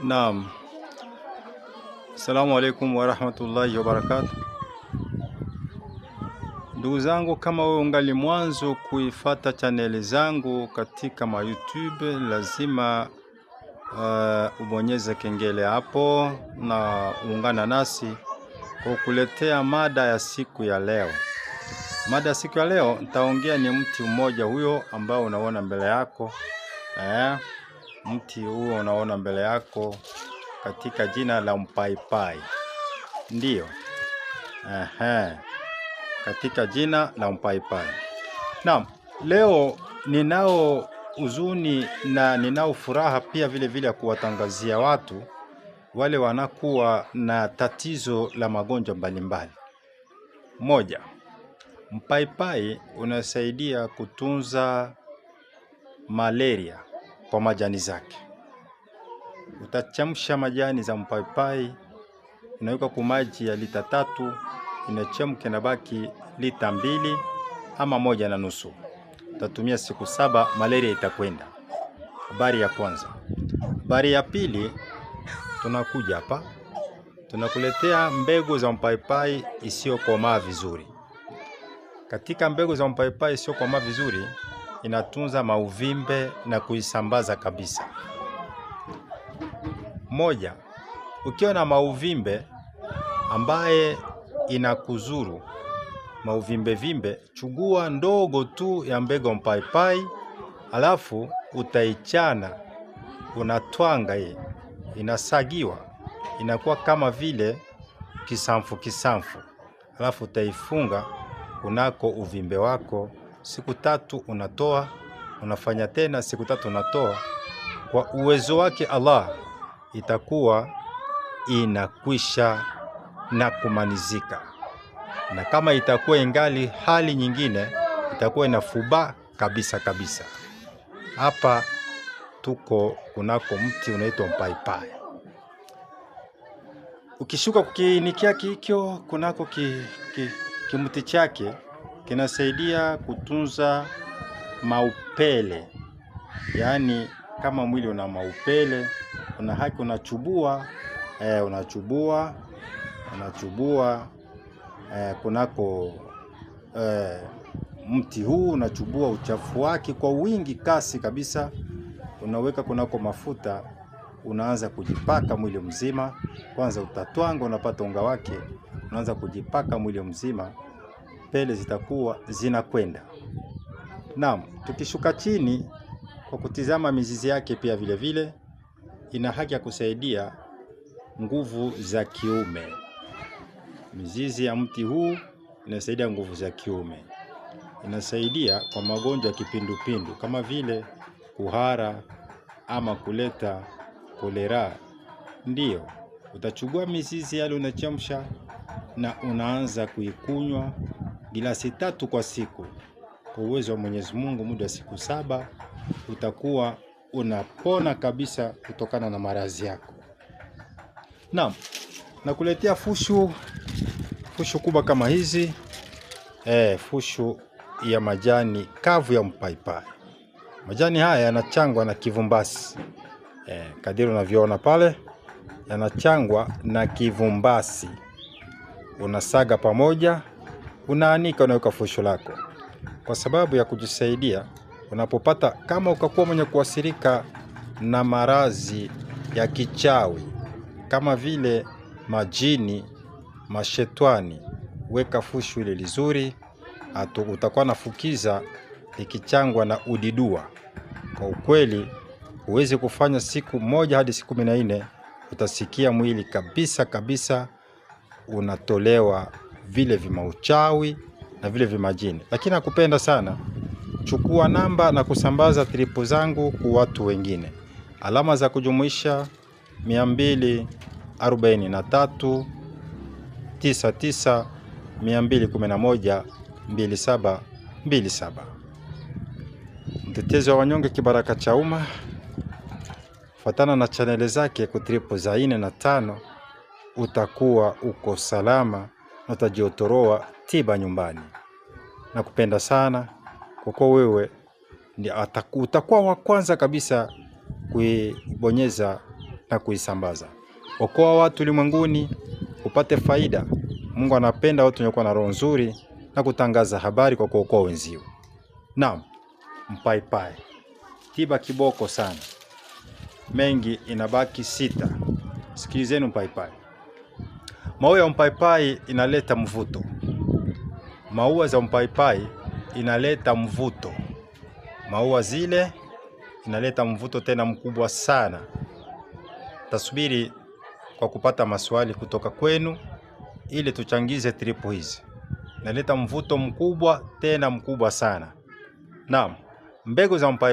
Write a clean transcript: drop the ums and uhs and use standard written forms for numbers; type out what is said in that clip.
Naam. Assalamu alaikum wa rahmatullahi wa barakatuh. Ndugu zangu, kama wewe ungali mwanzo kuifata chaneli zangu katika YouTube, lazima ubonyeze kengele hapo na ungana nasi kwa kuletea mada ya siku ya leo. Mada ya siku ya leo nitaongea ni mti mmoja huyo ambao unaona mbele yako. Mti huo unaona mbele yako katika jina la mpaipai. Ndiyo. Katika jina la mpaipai. Naam, leo ninao huzuni na ninao furaha pia vile vile ya kuwatangazia watu wale wanakuwa na tatizo la magonjwa mbalimbali. Moja, mpaipai unasaidia kutunza malaria kwa majani zake. Utachemsha majani za mpaipai, unaweka kwa maji ya lita 3, inachemka na baki lita 2 ama 1.5. Utatumia siku 7, malaria itakwenda. Habari ya kwanza. Habari ya pili, tunakuja hapa tunakuletea mbegu za mpaipai isiyokomaa vizuri. Katika mbegu za mpaipai isiyokomaa vizuri, inatunza mauvimbe na kuisambaza kabisa. Moja, ukiwa na mauvimbe ambaye inakuzuru mauvimbe, chugua ndogo tu ya mbegu ya mpaipai, alafu utaichana, unatwanga inasagiwa, inakuwa kama vile kisamfu, alafu utaifunga kunako uvimbe wako. Siku 3 unatoa, unafanya tena siku 3 unatoa. Kwa uwezo wake Allah itakuwa inakwisha na kumanizika. Na kama itakuwa ingali hali nyingine, itakuwa inafuba kabisa. Hapa tuko kunako mti unaitwa mpaipai. Ukishuka kukinikia kikyo kunako kimuti chake, kinasaidia kutunza maupele. Yaani kama mwili una maupele, una haki unachubua kunako mti huu, unachubua uchafu wake kwa wingi kasi kabisa, unaweka kunako mafuta, unaanza kujipaka mwili mzima. Kwanza utatwanga, unapata unga wake, unaanza kujipaka mwili mzima, pele zitakuwa zinakwenda. Naam, tukishuka chini kwa kutizama mizizi yake pia vile vile ina haki ya kusaidia nguvu za kiume. Mizizi ya mti huu inasaidia nguvu za kiume. Inasaidia kwa magonjwa ya kipindupindu kama vile kuhara ama kuleta kolera. Ndiyo, utachukua mizizi yale, unachemsha na unaanza kuikunywa gilasi 3 kwa siku. Kwa uwezo wa Mwenyezi Mungu, muda wa siku 7 utakuwa unapona kabisa kutokana na maradhi yako. Naam, nakuletea fushu kubwa kama hizi. Fushu ya majani kavu ya mpaipai. Majani haya yanachangwa na kivumbasi. Kadiri unavyoona pale, yanachangwa na kivumbasi. Unasaga pamoja, unaanika, unaweka fushu lako. Kwa sababu ya kujisaidia unapopata, kama ukakuwa mwenye kuasirika na maradhi ya kichawi kama vile majini, mashetani, weka fushu ile lizuri, utakuwa nafukiza ikichangwa na udidua. Kwa ukweli uweze kufanya siku 1 hadi siku 14, utasikia mwili kabisa unatolewa vile vimauchawi na vile vimajini. Lakini nakupenda sana, chukua namba na kusambaza tripu zangu kwa watu wengine. Alama za kujumuisha 243 99 211 2727. Mtetezi wa wanyonge, kibaraka cha umma. Fuatana na chaneli zake kwa tripu za 4 na 5, utakuwa uko salama na utajiotoroa tiba nyumbani. Nakupenda sana kwa kuwa wewe utakuwa wa kwanza kabisa kuibonyeza na kuisambaza. Okoa watu ulimwenguni upate faida. Mungu anapenda watu wenye kuwa na roho nzuri na kutangaza habari kwa kuokoa wenzio. Naam, mpaipai. Tiba kiboko sana. Mengi inabaki 6. Sikilizeni mpaipai. Maua ya mpaipai inaleta mvuto. Maua za mpaipai inaleta mvuto. Maua zile inaleta mvuto tena mkubwa sana. Tasubiri kwa kupata maswali kutoka kwenu ili tuchangize tripu hizi. Inaleta mvuto mkubwa tena mkubwa sana. Naam, mbegu za mpaipai